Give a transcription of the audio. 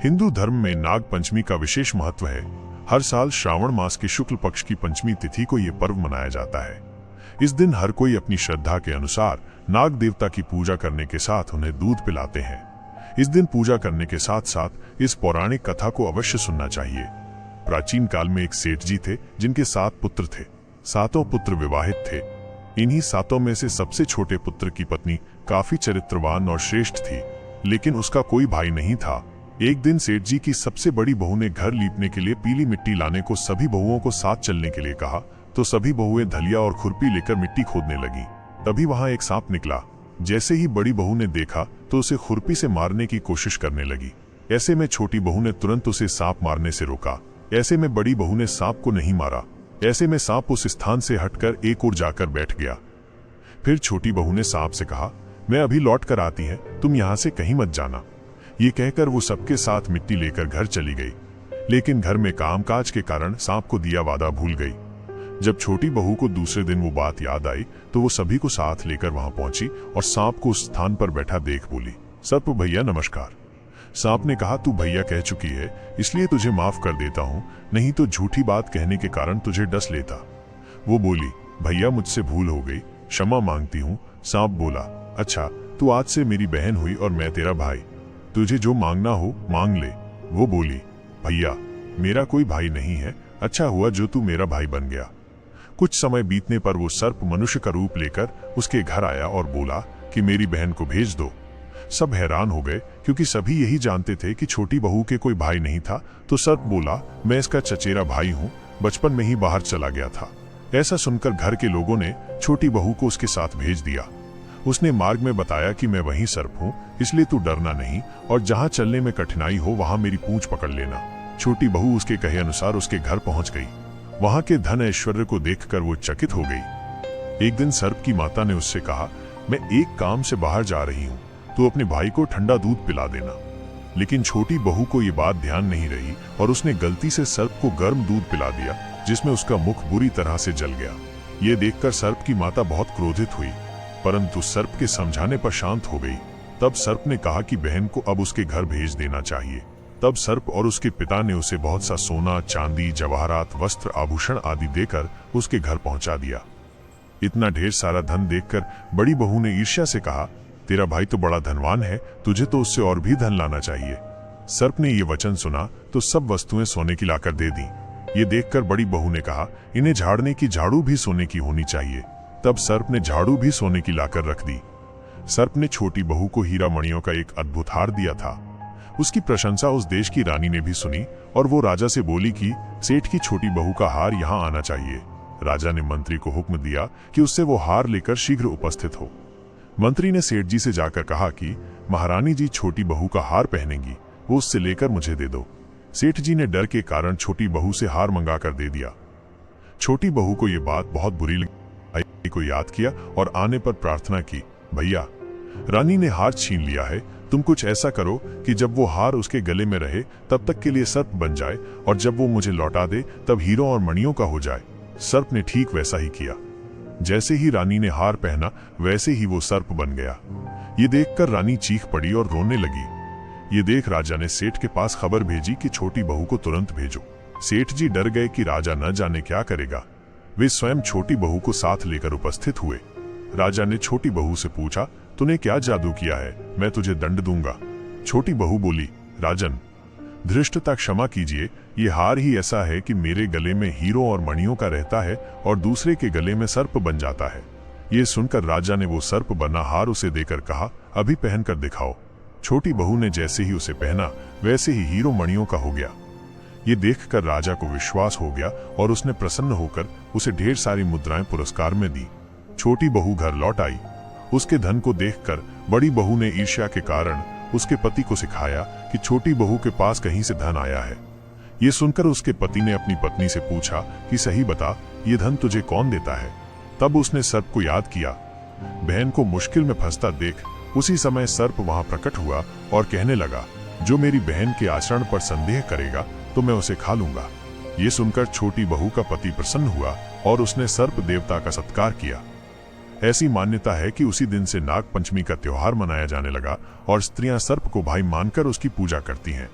हिंदू धर्म में नाग पंचमी का विशेष महत्व है। हर साल श्रावण मास के शुक्ल पक्ष की पंचमी तिथि को यह पर्व मनाया जाता है। इस दिन हर कोई अपनी श्रद्धा के अनुसार नाग देवता की पूजा करने के साथ उन्हें दूध पिलाते हैं। इस दिन पूजा करने के साथ साथ इस पौराणिक कथा को अवश्य सुनना चाहिए। प्राचीन काल में एक सेठ जी थे जिनके 7 पुत्र थे। 7 पुत्र विवाहित थे। इन्हीं 7 में से सबसे छोटे पुत्र की पत्नी काफी चरित्रवान और श्रेष्ठ थी, लेकिन उसका कोई भाई नहीं था। एक दिन सेठ जी की सबसे बड़ी बहू ने घर लीपने के लिए पीली मिट्टी लाने को सभी बहुओं को साथ चलने के लिए कहा, तो सभी बहुएं धलिया और खुरपी लेकर मिट्टी खोदने लगी। तभी वहां एक सांप निकला। जैसे ही बड़ी बहू ने देखा तो उसे खुरपी से मारने की कोशिश करने लगी। ऐसे में छोटी बहू ने तुरंत उसे सांप मारने से रोका। ऐसे में बड़ी बहू ने सांप को नहीं मारा। ऐसे में सांप उस स्थान से हटकर एक ओर जाकर बैठ गया। फिर छोटी बहू ने सांप से कहा, मैं अभी लौट कर आती है, तुम यहाँ से कहीं मत जाना। ये कहकर वो सबके साथ मिट्टी लेकर घर चली गई। लेकिन घर में कामकाज के कारण सांप को दिया वादा भूल गई। जब छोटी बहू को दूसरे दिन वो बात याद आई तो वो सभी को साथ लेकर वहां पहुंची और सांप को उस स्थान पर बैठा देख बोली, सर्प भैया नमस्कार। सांप ने कहा, तू भैया कह चुकी है इसलिए तुझे माफ कर देता हूँ, नहीं तो झूठी बात कहने के कारण तुझे डस लेता। वो बोली, भैया मुझसे भूल हो गई, क्षमा मांगती हूँ। सांप बोला, अच्छा तू आज से मेरी बहन हुई और मैं तेरा भाई, तुझे जो मांगना हो मांग ले। वो बोली, भैया मेरा कोई भाई नहीं है, अच्छा हुआ जो तू मेरा भाई बन गया। कुछ समय बीतने पर वो सर्प मनुष्य का रूप लेकर उसके घर आया और बोला कि मेरी बहन को भेज दो। सब हैरान हो गए क्योंकि सभी यही जानते थे कि छोटी बहू के कोई भाई नहीं था। तो सर्प बोला, मैं इसका चचेरा भाई हूँ, बचपन में ही बाहर चला गया था। ऐसा सुनकर घर के लोगों ने छोटी बहू को उसके साथ भेज दिया। उसने मार्ग में बताया कि मैं वही सर्प हूँ, इसलिए तू डरना नहीं और जहाँ चलने में कठिनाई हो वहाँ मेरी पूंछ पकड़ लेना। छोटी बहू उसके कहे अनुसार उसके घर पहुँच गई। वहाँ के धन ऐश्वर्य को देखकर वो चकित हो गई। एक दिन सर्प की माता ने उससे कहा, मैं एक काम से बाहर जा रही हूँ, तो अपने भाई को ठंडा दूध पिला देना। लेकिन छोटी बहू को ये बात ध्यान नहीं रही और उसने गलती से सर्प को गर्म दूध पिला दिया, जिसमें उसका मुख बुरी तरह से जल गया। ये देखकर सर्प की माता बहुत क्रोधित हुई, परंतु सर्प के समझाने पर शांत हो गई। तब सर्प ने कहा कि बहन को अब उसके घर भेज देना चाहिए। तब सर्प और उसके पिता ने उसे बहुत सा सोना, चांदी, जवाहरात, वस्त्र, आभूषण आदि देकर उसके घर पहुंचा दिया। इतना ढेर सारा धन देखकर बड़ी बहू ने ईर्ष्या से कहा, तेरा भाई तो बड़ा धनवान है, तुझे तो उससे और भी धन लाना चाहिए। सर्प ने ये वचन सुना तो सब वस्तुएं सोने की लाकर दे दी। ये देखकर बड़ी बहू ने कहा, इन्हें झाड़ने की झाड़ू भी सोने की होनी चाहिए। तब सर्प ने झाड़ू भी सोने की लाकर रख दी। सर्प ने छोटी बहू को हीरा मणियों का एक अद्भुत हार दिया था। उसकी प्रशंसा उस देश की रानी ने भी सुनी और वो राजा से बोली कि सेठ की छोटी बहू का हार यहाँ आना चाहिए। राजा ने मंत्री को हुक्म दिया कि उससे वो हार लेकर शीघ्र उपस्थित हो। मंत्री ने सेठ जी से जाकर कहा कि महारानी जी छोटी बहू का हार पहनेंगी, वो उससे लेकर मुझे दे दो। सेठ जी ने डर के कारण छोटी बहू से हार मंगा कर दे दिया। छोटी बहू को ये बात बहुत बुरी लगी, को याद किया और आने पर प्रार्थना की, भैया रानी ने हार छीन लिया है, तुम कुछ ऐसा करो कि जब वो हार उसके गले में रहे तब तक के लिए सर्प बन जाए और जब वो मुझे लौटा दे तब हीरों और मणियों का हो जाए। सर्प ने ठीक वैसा ही किया। जैसे ही रानी ने हार पहना वैसे ही वो सर्प बन गया। ये देखकर रानी चीख पड़ी और रोने लगी। ये देख राजा ने सेठ के पास खबर भेजी कि छोटी बहू को तुरंत भेजो। सेठ जी डर गए कि राजा न जाने क्या करेगा। वे स्वयं छोटी बहू को साथ लेकर उपस्थित हुए। राजा ने छोटी बहू से पूछा, तूने क्या जादू किया है, मैं तुझे दंड दूंगा। छोटी बहू बोली, राजन धृष्टता क्षमा कीजिए, ये हार ही ऐसा है कि मेरे गले में हीरों और मणियों का रहता है और दूसरे के गले में सर्प बन जाता है। ये सुनकर राजा ने वो सर्प बना हार उसे देकर कहा, अभी पहन कर दिखाओ। छोटी बहू ने जैसे ही उसे पहना वैसे ही हीरो मणियों का हो गया। ये देखकर राजा को विश्वास हो गया और उसने प्रसन्न होकर उसे ढेर सारी मुद्राएं पुरस्कार में दी। छोटी बहू घर लौट आई। उसके धन को देखकर बड़ी बहू ने ईर्ष्या के कारण उसके पति को सिखाया कि छोटी बहू के पास कहीं से धन आया है। ये सुनकर उसके पति ने अपनी पत्नी से पूछा कि सही बता, ये धन तुझे कौन देता है। तब उसने सर्प को याद किया। बहन को मुश्किल में फंसता देख उसी समय सर्प वहां प्रकट हुआ और कहने लगा, जो मेरी बहन के आचरण पर संदेह करेगा तो मैं उसे खा लूंगा। ये सुनकर छोटी बहू का पति प्रसन्न हुआ और उसने सर्प देवता का सत्कार किया। ऐसी मान्यता है कि उसी दिन से नाग पंचमी का त्योहार मनाया जाने लगा और स्त्रियां सर्प को भाई मानकर उसकी पूजा करती हैं।